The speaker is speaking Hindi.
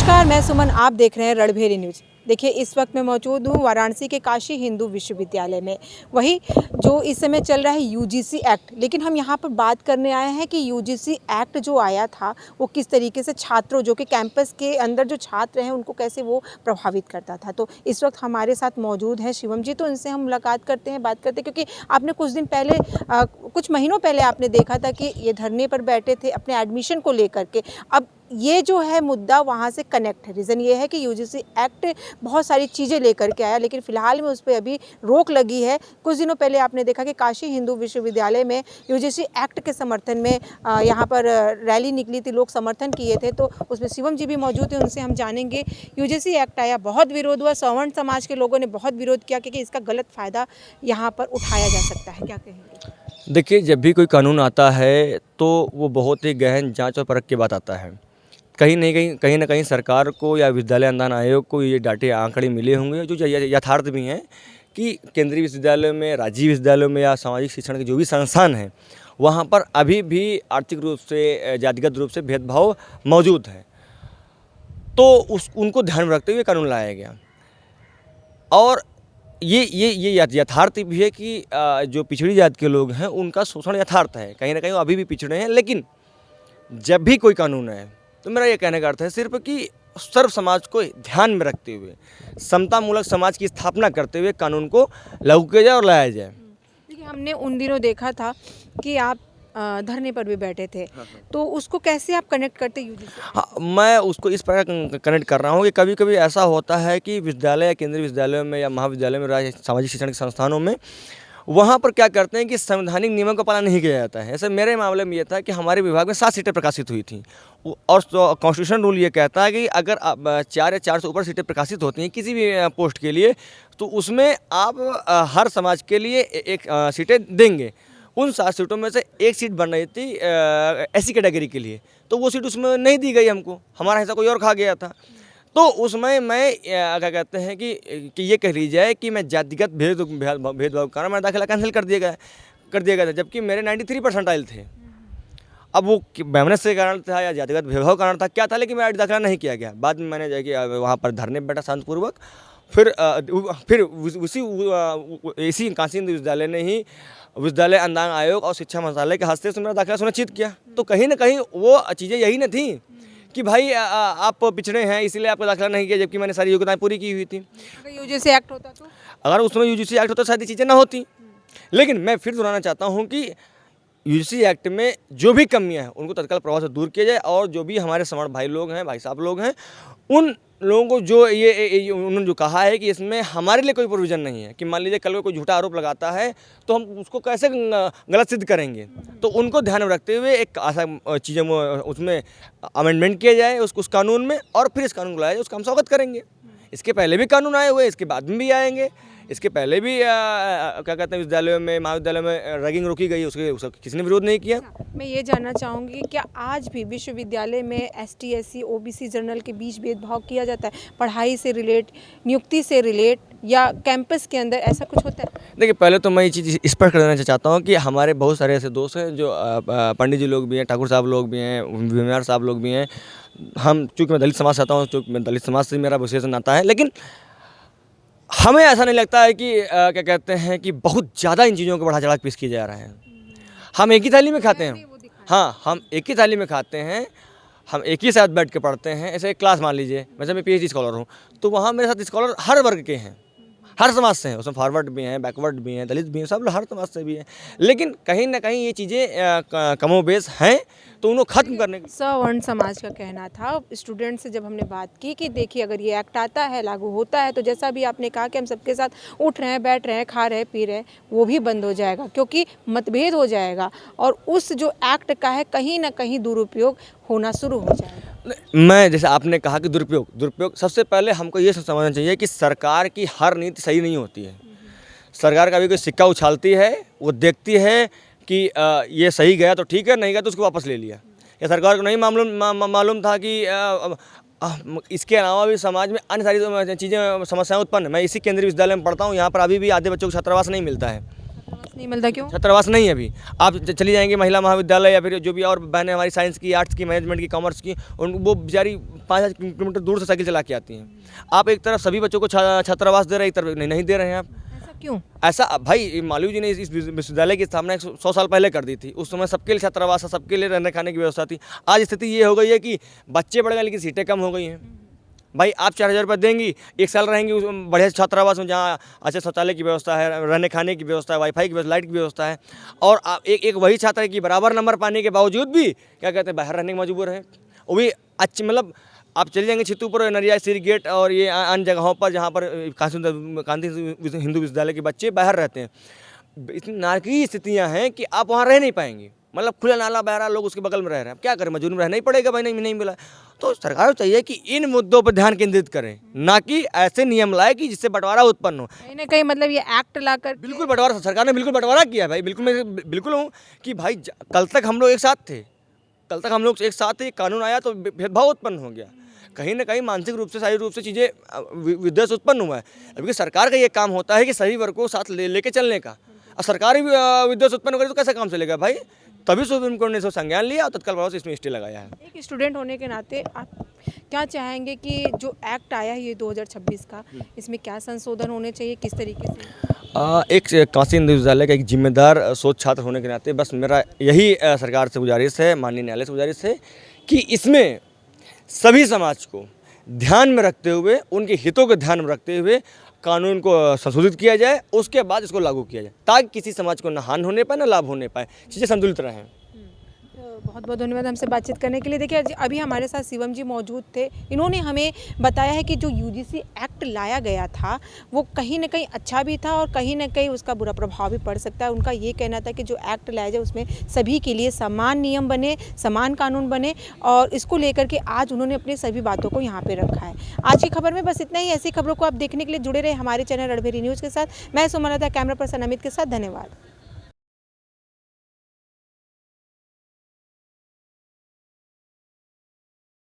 नमस्कार, मैं सुमन, आप देख रहे हैं रणभेरी न्यूज़। देखिए, इस वक्त मैं मौजूद हूँ वाराणसी के काशी हिंदू विश्वविद्यालय में। वही जो इस समय चल रहा है यूजीसी एक्ट, लेकिन हम यहाँ पर बात करने आए हैं कि यूजीसी एक्ट जो आया था वो किस तरीके से छात्रों, जो कि कैंपस के अंदर जो छात्र हैं, उनको कैसे वो प्रभावित करता था। तो इस वक्त हमारे साथ मौजूद हैं शिवम जी, तो इनसे हम मुलाकात करते हैं, बात करते हैं, क्योंकि आपने कुछ दिन पहले कुछ महीनों पहले आपने देखा था कि ये धरने पर बैठे थे अपने एडमिशन को लेकर के। अब ये जो है मुद्दा वहाँ से कनेक्ट है। रीज़न ये है कि यूजीसी एक्ट बहुत सारी चीज़ें लेकर के आया, लेकिन फ़िलहाल में उस पर अभी रोक लगी है। कुछ दिनों पहले आपने देखा कि काशी हिंदू विश्वविद्यालय में यूजीसी एक्ट के समर्थन में यहाँ पर रैली निकली थी, लोग समर्थन किए थे। तो उसमें शिवम जी भी मौजूद थे, उनसे हम जानेंगे। यूजीसी एक्ट आया, बहुत विरोध हुआ, सवर्ण समाज के लोगों ने बहुत विरोध किया कि इसका गलत फ़ायदा यहाँ पर उठाया जा सकता है। क्या कहेंगे? देखिए, जब भी कोई कानून आता है तो वो बहुत ही गहन जांच और परख के बाद आता है। कहीं ना कहीं सरकार को या विद्यालय अनुदान आयोग को ये डाटे आंकड़े मिले होंगे जो यथार्थ भी हैं कि केंद्रीय विश्वविद्यालयों में, राज्य विश्वविद्यालयों में या सामाजिक शिक्षण के जो भी संस्थान हैं वहाँ पर अभी भी आर्थिक रूप से, जातिगत रूप से भेदभाव मौजूद है। तो उनको ध्यान में रखते हुए कानून लाया गया। और ये यथार्थ भी है कि जो पिछड़ी जाति के लोग हैं उनका शोषण यथार्थ है, कहीं ना कहीं वो अभी भी पिछड़े हैं। लेकिन जब भी कोई कानून है तो मेरा ये कहने का अर्थ है सिर्फ कि सर्व समाज को ध्यान में रखते हुए, समतामूलक समाज की स्थापना करते हुए कानून को लागू किया जाए और लाया जाए। देखिए, हमने उन दिनों देखा था कि आप धरने पर भी बैठे थे, तो उसको कैसे आप कनेक्ट करते यूजीसी? हाँ, मैं उसको इस प्रकार कनेक्ट कर रहा हूँ कि कभी कभी ऐसा होता है कि विद्यालय या केंद्रीय विद्यालयों में या महाविद्यालय में, राज्य सामाजिक शिक्षण के संस्थानों में, वहाँ पर क्या करते हैं कि संवैधानिक नियमों का पालन नहीं किया जाता है। ऐसे मेरे मामले में ये था कि हमारे विभाग में 7 सीटें प्रकाशित हुई थी और कॉन्स्टिट्यूशन रूल ये कहता है कि अगर 4 या 4 से ऊपर सीटें प्रकाशित होती हैं किसी भी पोस्ट के लिए, तो उसमें आप हर समाज के लिए एक सीटें देंगे। उन 7 सीटों में से एक सीट बन रही थी एससी कैटेगरी के लिए, तो वो सीट उसमें नहीं दी गई हमको, हमारा हिस्सा कोई और खा गया था। तो उसमें मैं क्या कहते हैं कि ये कह ली जाए कि मैं जातिगत भेदभाव के कारण मेरा दाखिला कैंसिल कर दिया गया था, जबकि मेरे 93 परसेंटाइल थे। अब वो मेहनत से कारण था या जातिगत भेदभाव के कारण था, क्या था, लेकिन मेरा दाखिला नहीं किया गया। बाद में मैंने जाके वहाँ पर धरने बैठा शांतिपूर्वक। फिर इसी काशी हिंदू विश्वविद्यालय ने ही विद्यालय अनुदान आयोग और शिक्षा मंत्रालय के हस्ते से मेरा दाखिला सुनिश्चित किया। तो कहीं ना कहीं वो चीज़ें यही न थी कि भाई आप पिछड़े हैं इसीलिए आपका दाखिला नहीं किया, जबकि मैंने सारी योग्यताएं पूरी की हुई थी। अगर यूजीसी एक्ट होता तो? अगर उसमें यूजीसी एक्ट होता तो शायद ये चीज़ें ना होती। लेकिन मैं फिर दोहराना चाहता हूँ कि यूजीसी एक्ट में जो भी कमियां हैं उनको तत्काल प्रभाव से दूर किया जाए, और जो भी हमारे समर्थ भाई लोग हैं, भाई साहब लोग हैं, उन लोगों को जो उन्होंने जो कहा है कि इसमें हमारे लिए कोई प्रोविज़न नहीं है, कि मान लीजिए कल कोई झूठा आरोप लगाता है तो हम उसको कैसे गलत सिद्ध करेंगे, तो उनको ध्यान में रखते हुए एक ऐसा चीज़ें उसमें अमेंडमेंट किया जाए उस कानून में, और फिर इस कानून को लाया जाए। उसका हम स्वागत करेंगे। इसके पहले भी कानून आए हुए, इसके बाद में भी आएंगे। इसके पहले भी क्या कहते हैं विद्यालयों में, महाविद्यालयों में रैगिंग रोकी गई, उसका किसी ने विरोध नहीं किया। मैं ये जानना चाहूँगी कि क्या आज भी विश्वविद्यालय में एसटी, एससी, ओबीसी, जनरल के बीच भेदभाव किया जाता है? पढ़ाई से रिलेट, नियुक्ति से रिलेट, या कैंपस के अंदर ऐसा कुछ होता है? देखिए, पहले तो मैं ये चीज़ स्पष्ट कर देना चाहता हूँ कि हमारे बहुत सारे ऐसे दोस्त हैं जो पंडित जी लोग भी हैं, ठाकुर साहब लोग भी हैं, भीमयार साहब लोग भी हैं। हम, चूँकि मैं दलित समाज से आता हूँ, चूँकि मैं दलित समाज से मेरा विशेष नाता है, लेकिन हमें ऐसा नहीं लगता है कि क्या कहते हैं कि बहुत ज़्यादा इन चीज़ों को बढ़ा चढ़ा पेश किया जा रहा है। हम एक ही थाली में खाते हैं। हाँ, हम एक ही थाली में खाते हैं, हम एक ही साथ बैठ के पढ़ते हैं। ऐसे एक क्लास मान लीजिए, वैसे मैं पीएचडी स्कॉलर हूँ, तो वहाँ मेरे साथ स्कॉलर हर वर्ग के हैं, हर समाज से हैं। उसमें फॉरवर्ड भी हैं, बैकवर्ड भी हैं, दलित भी हैं, सब लोग हर समाज से भी हैं। लेकिन कहीं ना कहीं ये चीज़ें कमोबेश हैं, तो उनको ख़त्म करने की। सवर्ण समाज का कहना था, स्टूडेंट से जब हमने बात की कि देखिए अगर ये एक्ट आता है, लागू होता है, तो जैसा भी आपने कहा कि हम सबके साथ उठ रहे हैं, बैठ रहे हैं, खा रहे हैं, पी रहे हैं, वो भी बंद हो जाएगा, क्योंकि मतभेद हो जाएगा और उस जो एक्ट का है कहीं ना कहीं दुरुपयोग होना शुरू हो जाएगा। मैं, जैसे आपने कहा कि दुरुपयोग, सबसे पहले हमको ये समझना चाहिए कि सरकार की हर नीति सही नहीं होती है। सरकार कभी कोई सिक्का उछालती है, वो देखती है कि ये सही गया तो ठीक है, नहीं गया तो उसको वापस ले लिया। या सरकार को नहीं मालूम था कि इसके अलावा भी समाज में अन्य सारी चीज़ें, समस्याएं उत्पन्न है। मैं इसी केंद्रीय विश्वविद्यालय में पढ़ता हूँ, यहाँ पर अभी भी आधे बच्चों को छात्रावास नहीं मिलता है। नहीं मिलता क्यों? छात्रावास नहीं है अभी। आप चली जाएंगे महिला महाविद्यालय या फिर जो भी और बहनें हमारी साइंस की, आर्ट्स की, मैनेजमेंट की, कॉमर्स की, उन वो बेचारी 5 किलोमीटर दूर से साइकिल चला के आती हैं। आप एक तरफ सभी बच्चों को छात्रावास दे रहे हैं, एक तरफ नहीं दे रहे हैं आप। ऐसा क्यों? ऐसा भाई मालवीय जी ने इस विश्वविद्यालय की स्थापना 100 साल पहले कर दी थी। उस समय सबके लिए छात्रावास था, सबके लिए रहने खाने की व्यवस्था थी। आज स्थिति ये हो गई है कि बच्चे बढ़ गए लेकिन सीटें कम हो गई हैं। भाई आप 4,000 रुपये देंगी, 1 साल रहेंगी उस बढ़िया छात्रावास में जहाँ अच्छे शौचालय की व्यवस्था है, रहने खाने की व्यवस्था है, वाईफाई की व्यवस्था, लाइट की व्यवस्था है। और आप एक वही छात्र है कि बराबर नंबर पाने के बावजूद भी क्या कहते हैं बाहर रहने के मजबूर हैं। वो भी अच्छे मतलब आप चले जाएंगे छितूपुर, नरिया, श्री गेट और ये अन्य जगहों पर जहाँ पर कांति हिंदू विश्वविद्यालय के बच्चे बाहर रहते हैं। इतनी नारकीय स्थितियाँ हैं कि आप वहाँ रह नहीं पाएंगे। मतलब खुला नाला बह रहा, लोग उसके बगल में रह रहे हैं। अब क्या करें, मजबूरी में रहना ही पड़ेगा भाई, नहीं मिला। तो सरकार को चाहिए कि इन मुद्दों पर ध्यान केंद्रित करें, ना कि ऐसे नियम लाए कि जिससे बंटवारा उत्पन्न हो। कहीं ना कहीं मतलब ये एक्ट लाकर बिल्कुल बंटवारा, सरकार ने बिल्कुल बंटवारा किया भाई। बिल्कुल मैं बिल्कुल हूँ कि भाई कल तक हम लोग एक साथ थे, कानून आया तो भेदभाव उत्पन्न हो गया। कहीं ना कहीं मानसिक रूप से, शारीरिक रूप से चीज़ें विद्वेष उत्पन्न हुआ है। क्योंकि सरकार का ये काम होता है कि सभी वर्ग को साथ लेके चलने का। और सरकार ही विद्वेष उत्पन्न करे तो कैसे काम चलेगा भाई? तभी सुप्रीम कोर्ट ने इसको संज्ञान लिया और तत्काल प्रभाव से इसमें स्टे लगाया है। एक स्टूडेंट होने के नाते आप क्या चाहेंगे कि जो एक्ट आया है ये 2026 का, इसमें क्या संशोधन होने चाहिए, किस तरीके से? एक काशी हिंदू विश्वविद्यालय का एक जिम्मेदार सोच छात्र होने के नाते बस मेरा यही सरकार से गुजारिश है, माननीय न्यायालय से गुजारिश है कि इसमें सभी समाज को ध्यान में रखते हुए, उनके हितों को ध्यान में रखते हुए कानून को संशोधित किया जाए, उसके बाद इसको लागू किया जाए, ताकि किसी समाज को न हानि होने पाए न लाभ होने पाए, चीज़ें संतुलित रहें। बहुत बहुत धन्यवाद हमसे बातचीत करने के लिए। देखिए अभी हमारे साथ शिवम जी मौजूद थे। इन्होंने हमें बताया है कि जो यूजीसी एक्ट लाया गया था वो कहीं ना कहीं अच्छा भी था और कहीं ना कहीं उसका बुरा प्रभाव भी पड़ सकता है। उनका ये कहना था कि जो एक्ट लाया जाए उसमें सभी के लिए समान नियम बने, समान कानून बने, और इसको लेकर के आज उन्होंने अपनी सभी बातों को यहाँ पर रखा है। आज की खबर में बस इतना ही। ऐसी खबरों को आप देखने के लिए जुड़े रहे हमारे चैनल रणभेरी न्यूज़ के साथ। मैं सुमलता, कैमरा पर्सन अमित के साथ। धन्यवाद।